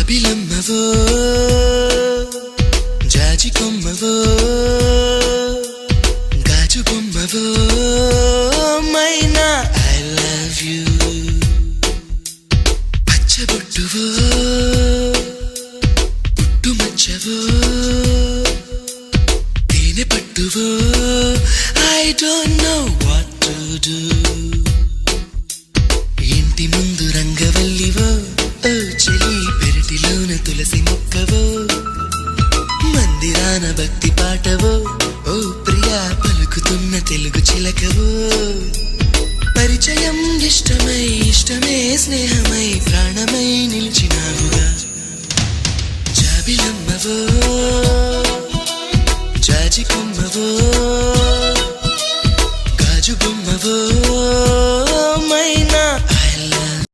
జాబిలమ్మవో జాజి కొమ్మవో గాజు బొమ్మవో మైనా ఐ లవ్ యూ పచ్చబొట్టువో పుట్టుమచ్చవో తేనె పట్టువో I don't know what to do ఇంటి ముందు రంగవల్లివో ఓ చెలి పెరటిలోన తులసి మొక్కవో మందిరాన భక్తి పాటవో ఓ ప్రియా పలుకుతున్న తెలుగు చిలకవో పరిచయం ఇష్టమై ఇష్టమే స్నేహమై ప్రాణమై నిలిచినావుగా జాబిలమ్మవో జాజి కొమ్మ